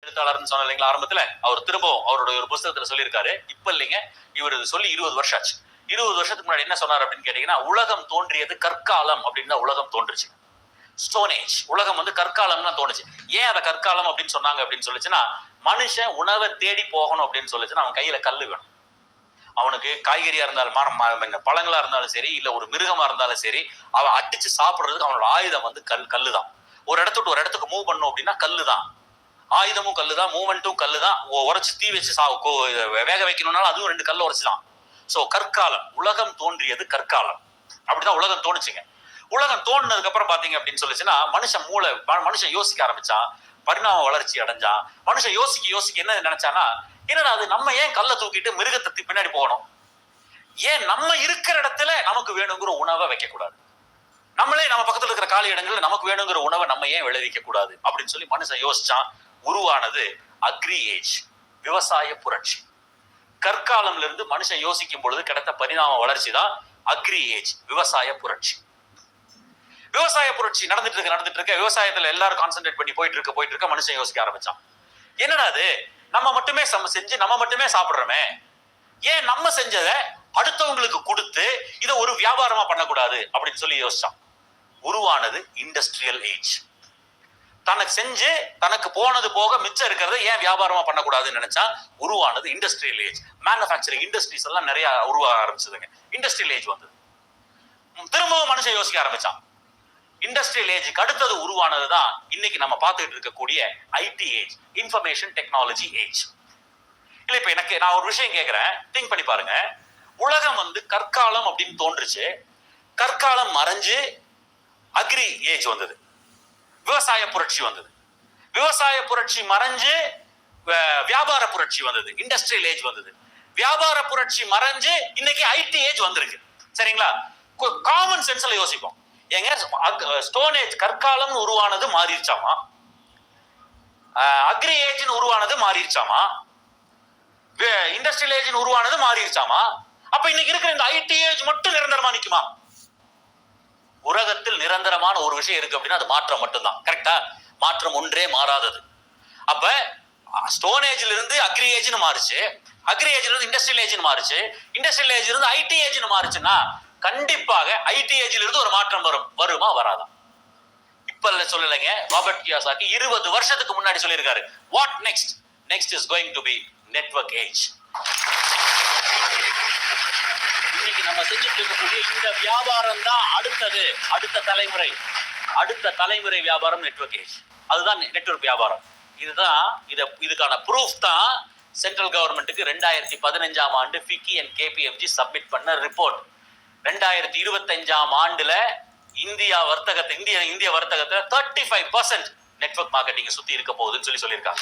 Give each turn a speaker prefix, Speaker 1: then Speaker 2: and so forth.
Speaker 1: எழுத்தாளர்னு சொன்ன இல்லைங்களா ஆரம்பத்துல, அவர் திரும்பவும் அவருடைய ஒரு புத்தகத்துல சொல்லியிருக்காரு. இப்ப இல்லைங்க, இவர் சொல்லி 20 வருஷம் ஆச்சு. 20 வருஷத்துக்கு முன்னாடி என்ன சொன்னார் அப்படின்னு கேட்டீங்கன்னா, உலகம் தோன்றியது கற்காலம் அப்படின்னு தான் உலகம் தோன்றுச்சு. Stone age. உலகம் வந்து கற்காலம் தான் தோணுச்சு. ஏன் அதை கற்காலம் அப்படின்னு சொன்னாங்க அப்படின்னு சொல்லிச்சுன்னா, மனுஷன் உணவை தேடி போகணும் அப்படின்னு சொல்லிச்சுன்னா அவன் கையில கல்லு வேணும். அவனுக்கு காய்கறியா இருந்தாலும் பழங்களா இருந்தாலும் சரி, இல்ல ஒரு மிருகமா இருந்தாலும் சரி, அவன் அடிச்சு சாப்பிடுறதுக்கு அவனோட ஆயுதம் வந்து கல்லு தான். ஒரு இடத்துக்கு ஒரு இடத்துக்கு மூவ் பண்ணும் அப்படின்னா கல்லு தான். ஆயுதமும் கல்லுதான், மூவ்மெண்ட்டும் கல்லுதான். உரைச்சு தீ வச்சு வேக வைக்கணும்னாலும் அதுவும் 2 கல்ல உரைச்சுதான். சோ கற்காலம், உலகம் தோன்றியது கற்காலம். அப்படிதான் உலகம் தோணுச்சுங்க. உலகம் தோணுனதுக்கு அப்புறம் பாத்தீங்க அப்படின்னு சொல்லிச்சுன்னா, மனுஷன் யோசிக்க ஆரம்பிச்சான், பரிணாம வளர்ச்சி அடைஞ்சான். மனுஷன் யோசிக்க என்ன நினைச்சானா, என்னடா அது நம்ம ஏன் கல்லை தூக்கிட்டு மிருகத்தை பின்னாடி போகணும்? ஏன் நம்ம இருக்கிற இடத்துல நமக்கு வேணுங்கிற உணவை வைக்க கூடாது? நம்மளே நம்ம பக்கத்துல இருக்கிற காலி இடங்கள்ல நமக்கு வேணுங்கிற உணவை நம்ம ஏன் விளைவிக்க கூடாது அப்படின்னு சொல்லி மனுஷன் யோசிச்சான். உருவானது அக்ரி ஏஜ், விவசாய புரட்சி. கற்காலம்ல இருந்து மனுஷன் யோசிக்கும் பொழுது கிடைத்த பரிணாம வளர்ச்சி தான் அக்ரி ஏஜ், விவசாய புரட்சி. விவசாய புரட்சி நடந்துட்டு இருக்க விவசாயத்துல எல்லாரும் கான்சென்ட்ரேட் பண்ணி போயிட்டு இருக்க மனுஷன் யோசிக்க ஆரம்பிச்சான். என்னடா அது, நம்ம மட்டுமே செஞ்சு நம்ம மட்டுமே சாப்பிடுறோமே, ஏன் நம்ம செஞ்சதை அடுத்தவங்களுக்கு கொடுத்து இதை ஒரு வியாபாரமா பண்ணக்கூடாது அப்படின்னு சொல்லி யோசிச்சான். உருவானது இண்டஸ்ட்ரியல் ஏஜ். தனக்கு செஞ்சு தனக்கு போனது போக மிச்சம் இருக்கிறத ஏன் வியாபாரமா பண்ணக்கூடாதுன்னு நினைச்சா உருவானது இண்டஸ்ட்ரியல் ஏஜ். மேனுஃபேக்சரிங் இண்டஸ்ட்ரீஸ் எல்லாம் நிறைய உருவாக ஆரம்பிச்சதுங்க. இண்டஸ்ட்ரியல் ஏஜ் வந்தது. திரும்பவும் மனுஷன் யோசிக்க ஆரம்பிச்சான். இண்டஸ்ட்ரியல் ஏஜுக்கு அடுத்தது உருவானதுதான் இன்னைக்கு நம்ம பார்த்துட்டு இருக்கக்கூடிய IT age, information technology age. இல்ல இப்ப நான் ஒரு விஷயம் கேட்கிறேன், திங்க் பண்ணி பாருங்க. உலகம் வந்து கற்காலம் அப்படின்னு தோன்றுச்சு. கற்காலம் மறைஞ்சு அக்ரி ஏஜ் வந்தது, விவசாய புரட்சி வந்தது. விவசாய புரட்சி மறைஞ்சு வியாபார புரட்சி வந்தது, இண்டஸ்ட்ரியல் ஏஜ் வந்தது. வியாபார புரட்சி மறைஞ்சு இன்னைக்கு ஐடி ஏஜ் வந்திருக்கு. சரிங்களா? காமன் சென்ஸ்ல யோசிப்போம். எங்க ஸ்டோன் ஏஜ் கற்காலம் உருவானது மாறிடுச்சாமா, அக்ரி ஏஜ் உருவானது மாறிடுச்சாமா, இண்டஸ்ட்ரியல் ஏஜ் உருவானது மாறிடுச்சாமா. அப்ப இன்னைக்கு இருக்கிற இந்த ஐடி ஏஜ் மட்டும் நிரந்தரமா நிக்குமா? உலகத்தில் நிரந்தரமான ஒரு விஷயம் இருக்கு அப்படின்னா அது மாற்றம் மட்டும்தான். கரெக்டா? மாற்றம் ஒன்றே மாறாதது. அப்ப ஸ்டோன் ஏஜ்ல இருந்து அக்ரி ஏஜ்னு மாறுச்சு, அக்ரி ஏஜ்ல இருந்து இண்டஸ்ட்ரியல் ஏஜ்னு மாறுச்சு, இண்டஸ்ட்ரியல் ஏஜ்ல இருந்து ஐடி ஏஜ்னு மாறுச்சுன்னா கண்டிப்பாக ஐடி ஏஜ்ல இருந்து ஒரு மாற்றம் வருமா வராதா? இப்ப சொல்லலைங்க, ராபர்ட் கியோசாகி 20 வருஷத்துக்கு முன்னாடி சொல்லியிருக்காரு. What next? Next is going to be network age. இன்னைக்கு நம்ம செஞ்சுட்டு இருக்கக்கூடிய இந்த வியாபாரம் தான் அடுத்த தலைமுறை வியாபாரம் நெட்வொர்க் ஏஜ். அதுதான் நெட்வொர்க் வியாபாரம். இதுக்கான ப்ரூஃப் தான் சென்ட்ரல் கவர்மெண்ட்டுக்கு 2015ஆம் ஆண்டு ஃபிக்கி அண்ட் கேபிஎம்ஜி சப்மிட் பண்ண ரிப்போர்ட். 2025ஆம் ஆண்டுல இந்திய வர்த்தகத்துல 35% நெட்வொர்க் மார்க்கெட்டிங் சுத்தி இருக்க போகுதுன்னு சொல்லியிருக்காங்க.